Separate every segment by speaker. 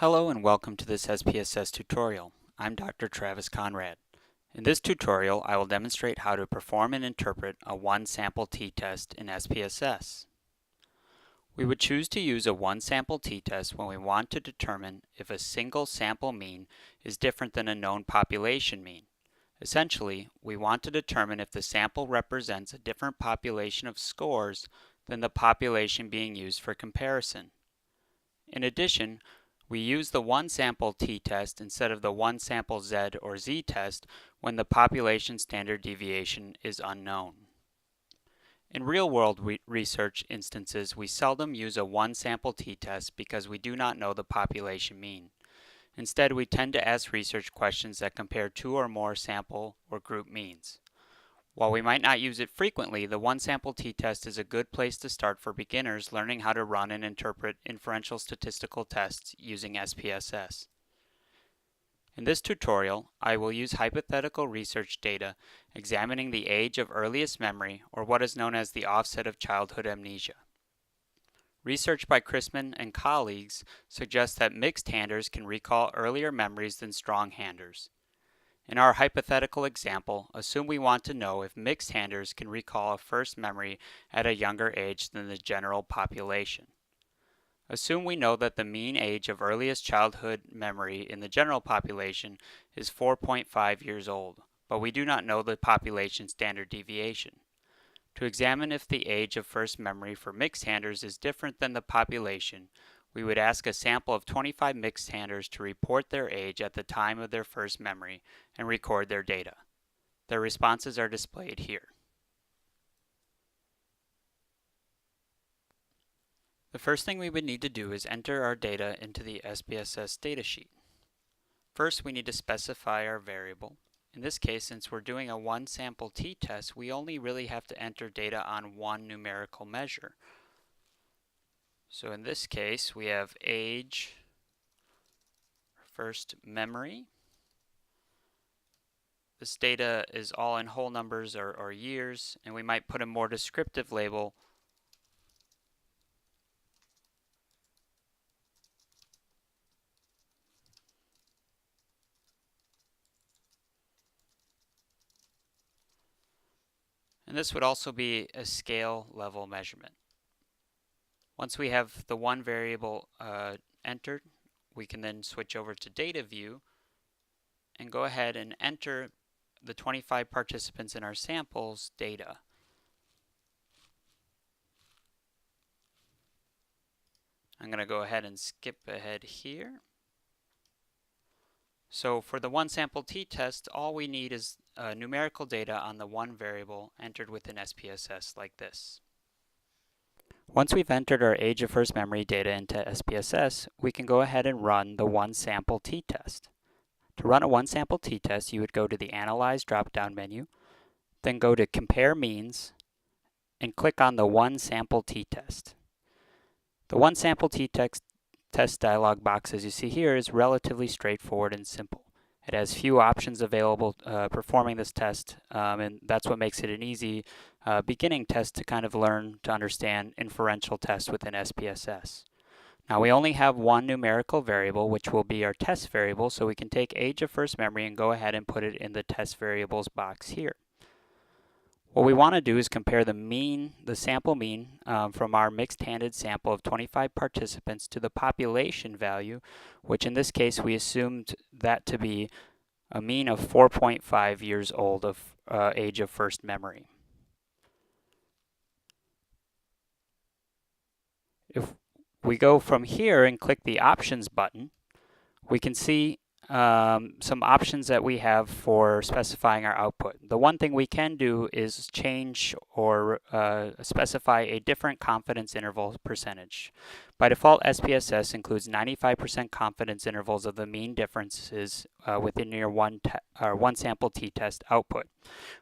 Speaker 1: Hello and welcome to this SPSS tutorial. I'm Dr. Travis Conrad. In this tutorial, I will demonstrate how to perform and interpret a one-sample t-test in SPSS. We would choose to use a one-sample t-test when we want to determine if a single sample mean is different than a known population mean. Essentially, we want to determine if the sample represents a different population of scores than the population being used for comparison. In addition, we use the one-sample t-test instead of the one-sample z or z-test when the population standard deviation is unknown. In real-world research instances, we seldom use a one-sample t-test because we do not know the population mean. Instead, we tend to ask research questions that compare two or more sample or group means. While we might not use it frequently, the one-sample t-test is a good place to start for beginners learning how to run and interpret inferential statistical tests using SPSS. In this tutorial, I will use hypothetical research data examining the age of earliest memory, or what is known as the offset of childhood amnesia. Research by Chrisman and colleagues suggests that mixed handers can recall earlier memories than strong handers. In our hypothetical example, assume we want to know if mixed handers can recall a first memory at a younger age than the general population. Assume we know that the mean age of earliest childhood memory in the general population is 4.5 years old, but we do not know the population standard deviation. To examine if the age of first memory for mixed handers is different than the population, we would ask a sample of 25 mixed handers to report their age at the time of their first memory and record their data. Their responses are displayed here. The first thing we would need to do is enter our data into the SPSS datasheet. First, we need to specify our variable. In this case, since we're doing a one-sample t-test, we only really have to enter data on one numerical measure. So in this case, we have age, first memory. This data is all in whole numbers or years, and we might put a more descriptive label and this would also be a scale level measurement. Once we have the one variable entered, we can then switch over to data view and go ahead and enter the 25 participants in our samples data. I'm going to go ahead and skip ahead here. So for the one sample t-test, all we need is numerical data on the one variable entered within SPSS like this. Once we've entered our age of first memory data into SPSS, we can go ahead and run the one sample t-test. To run a one sample t-test, you would go to the Analyze drop-down menu, then go to Compare Means, and click on the one sample t-test. The one sample t-test dialog box, as you see here, is relatively straightforward and simple. It has few options available performing this test, and that's what makes it an easy beginning test to kind of learn to understand inferential tests within SPSS. Now we only have one numerical variable, which will be our test variable, so we can take age of first memory and go ahead and put it in the test variables box here. What we want to do is compare the sample mean from our mixed-handed sample of 25 participants to the population value, which in this case we assumed that to be a mean of 4.5 years old of age of first memory. If we go from here and click the Options button, we can see some options that we have for specifying our output. The one thing we can do is change or specify a different confidence interval percentage. By default, SPSS includes 95% confidence intervals of the mean differences within your one sample t-test output.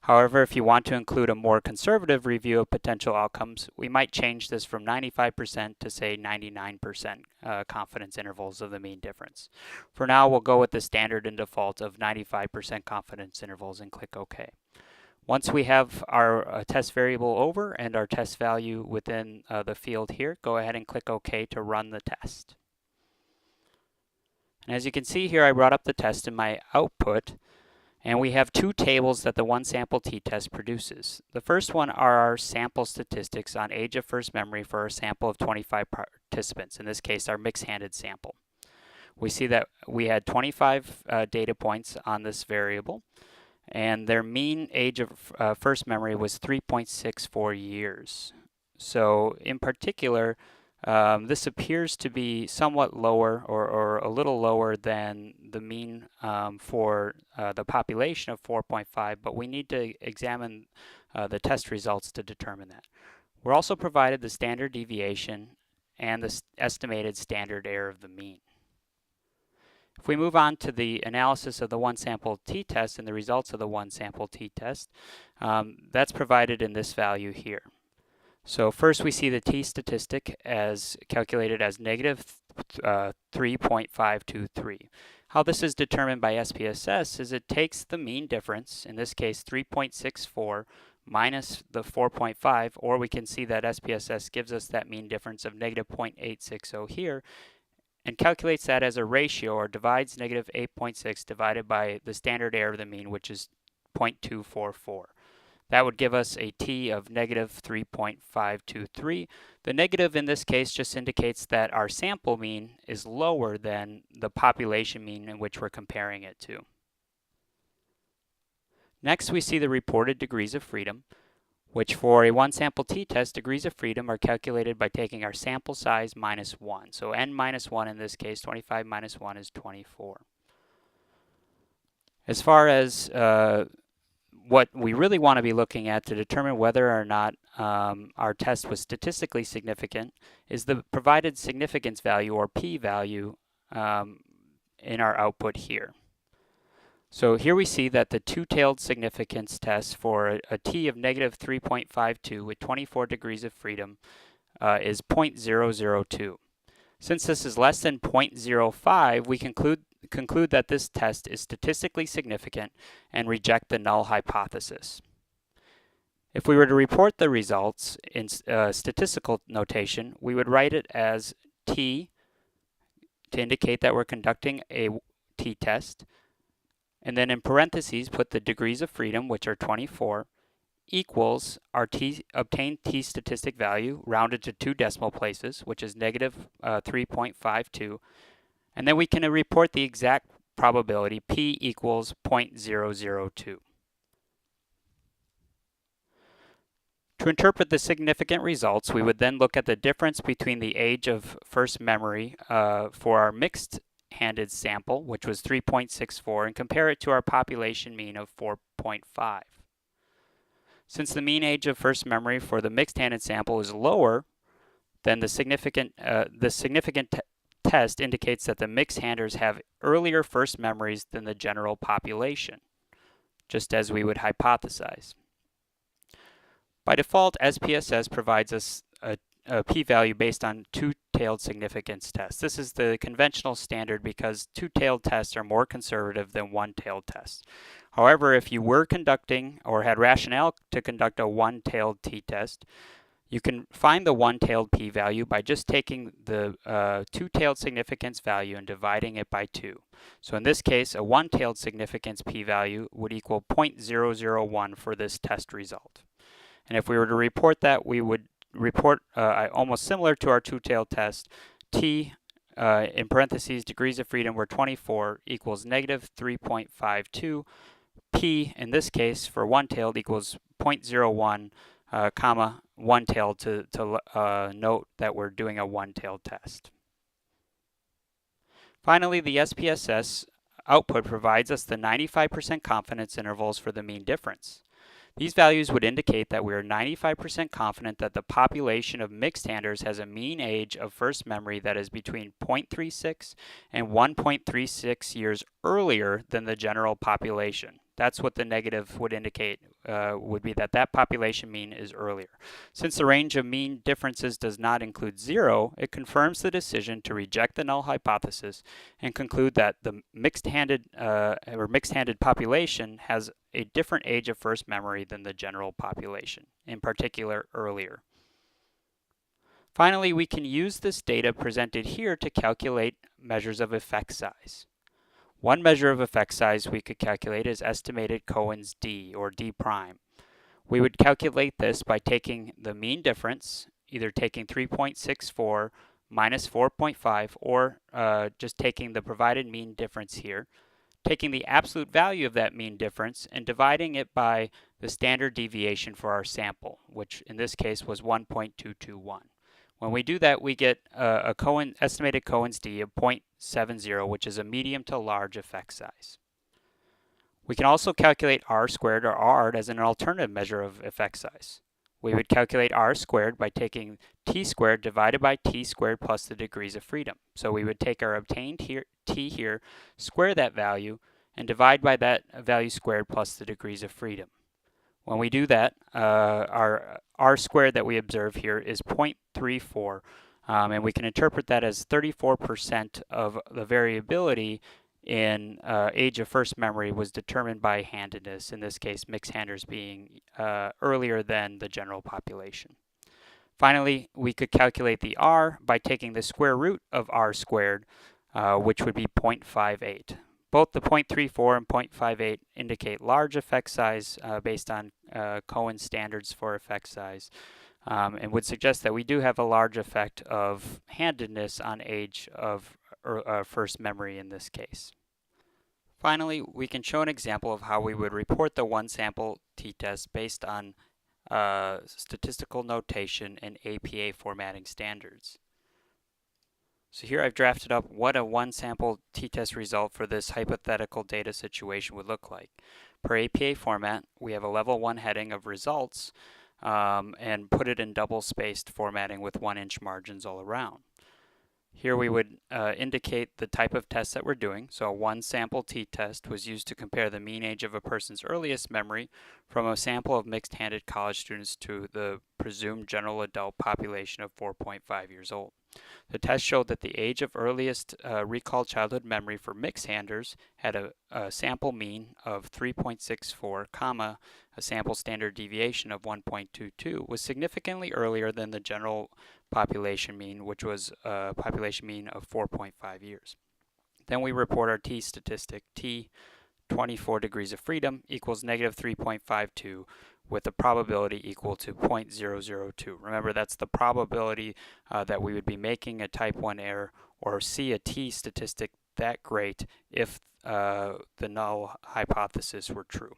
Speaker 1: However, if you want to include a more conservative review of potential outcomes, we might change this from 95% to say 99% confidence intervals of the mean difference. For now, we'll go with the standard and default of 95% confidence intervals and click OK. Once we have our test variable over and our test value within the field here, go ahead and click OK to run the test. And as you can see here, I brought up the test in my output, and we have two tables that the one sample t-test produces. The first one are our sample statistics on age of first memory for a sample of 25 participants, in this case our mixed-handed sample. We see that we had 25 data points on this variable, and their mean age of first memory was 3.64 years. So in particular, this appears to be somewhat lower or a little lower than the mean for the population of 4.5, but we need to examine the test results to determine that. We're also provided the standard deviation and the estimated standard error of the mean. If we move on to the analysis of the one sample t-test and the results of the one sample t-test, that's provided in this value here. So first we see the t-statistic as calculated as negative 3.523. How this is determined by SPSS is it takes the mean difference, in this case 3.64, minus the 4.5, or we can see that SPSS gives us that mean difference of negative 0.860 here, and calculates that as a ratio, or divides negative 8.6 divided by the standard error of the mean, which is 0.244. That would give us a t of negative 3.523. The negative in this case just indicates that our sample mean is lower than the population mean in which we're comparing it to. Next, we see the reported degrees of freedom, which for a one sample t-test, degrees of freedom are calculated by taking our sample size minus 1. So n minus 1 in this case, 25 minus 1 is 24. As far as what we really want to be looking at to determine whether or not our test was statistically significant is the provided significance value, or p-value, in our output here. So here we see that the two-tailed significance test for a t of negative 3.52 with 24 degrees of freedom is 0.002. Since this is less than 0.05, we conclude that this test is statistically significant and reject the null hypothesis. If we were to report the results in statistical notation, we would write it as t to indicate that we're conducting a t-test, and then in parentheses put the degrees of freedom, which are 24, equals our obtained t-statistic value rounded to 2 decimal places, which is negative 3.52, and then we can report the exact probability, p equals 0.002. To interpret the significant results, we would then look at the difference between the age of first memory for our mixed-handed sample, which was 3.64, and compare it to our population mean of 4.5. Since the mean age of first memory for the mixed-handed sample is lower than the significant test indicates that the mixed-handers have earlier first memories than the general population, just as we would hypothesize. By default, SPSS provides us a p-value based on two-tailed significance tests. This is the conventional standard because two-tailed tests are more conservative than one-tailed tests. However, if you were conducting or had rationale to conduct a one-tailed t-test, you can find the one-tailed p-value by just taking the two-tailed significance value and dividing it by 2. So in this case, a one-tailed significance p-value would equal 0.001 for this test result. And if we were to report that, we would report almost similar to our two-tailed test, t in parentheses degrees of freedom were 24 equals negative 3.52, p in this case for one-tailed equals 0.01, comma one-tailed to note that we're doing a one-tailed test. Finally, the SPSS output provides us the 95% confidence intervals for the mean difference. These values would indicate that we are 95% confident that the population of mixed-handers has a mean age of first memory that is between 0.36 and 1.36 years earlier than the general population. That's what the negative would indicate, would be that that population mean is earlier. Since the range of mean differences does not include 0, it confirms the decision to reject the null hypothesis and conclude that the mixed-handed population has a different age of first memory than the general population, in particular earlier. Finally, we can use this data presented here to calculate measures of effect size. One measure of effect size we could calculate is estimated Cohen's d, or d prime. We would calculate this by taking the mean difference, either taking 3.64 minus 4.5, or just taking the provided mean difference here, taking the absolute value of that mean difference and dividing it by the standard deviation for our sample, which in this case was 1.221. When we do that, we get a estimated Cohen's d of 0.70, which is a medium to large effect size. We can also calculate r squared, or r, as an alternative measure of effect size. We would calculate r squared by taking t squared divided by t squared plus the degrees of freedom. So we would take our obtained t here, square that value, and divide by that value squared plus the degrees of freedom. When we do that, our r squared that we observe here is 0.34, and we can interpret that as 34% of the variability in age of first memory was determined by handedness, in this case mixed handers being earlier than the general population. Finally, we could calculate the r by taking the square root of r squared, which would be 0.58. Both the 0.34 and 0.58 indicate large effect size based on Cohen's standards for effect size, and would suggest that we do have a large effect of handedness on age of first memory in this case. Finally, we can show an example of how we would report the one sample t-test based on statistical notation and APA formatting standards. So here I've drafted up what a one sample t-test result for this hypothetical data situation would look like. Per APA format, we have a level 1 heading of results and put it in double spaced formatting with 1-inch margins all around. Here we would indicate the type of test that we're doing. So a one sample t-test was used to compare the mean age of a person's earliest memory from a sample of mixed-handed college students to the presumed general adult population of 4.5 years old. The test showed that the age of earliest recalled childhood memory for mixed-handers had a sample mean of 3.64, comma, a sample standard deviation of 1.22 was significantly earlier than the general population mean, which was a population mean of 4.5 years. Then we report our t statistic, t 24 degrees of freedom equals negative 3.52, with a probability equal to 0.002. Remember, that's the probability that we would be making a type 1 error or see a t statistic that great if the null hypothesis were true.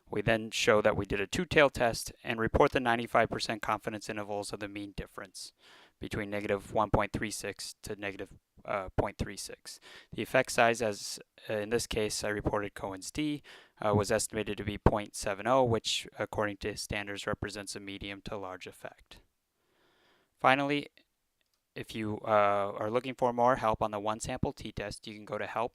Speaker 1: We then show that we did a two-tailed test and report the 95% confidence intervals of the mean difference between negative 1.36 to negative 0.36. The effect size, as in this case I reported Cohen's d, was estimated to be 0.70, which according to standards represents a medium to large effect. Finally, if you are looking for more help on the one sample t-test, you can go to Help,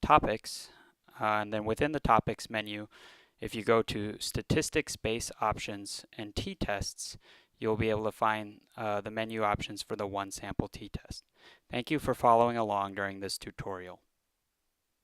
Speaker 1: Topics, and then within the Topics menu, if you go to Statistics, Base Options, and T-Tests, you'll be able to find the menu options for the one sample t-test. Thank you for following along during this tutorial.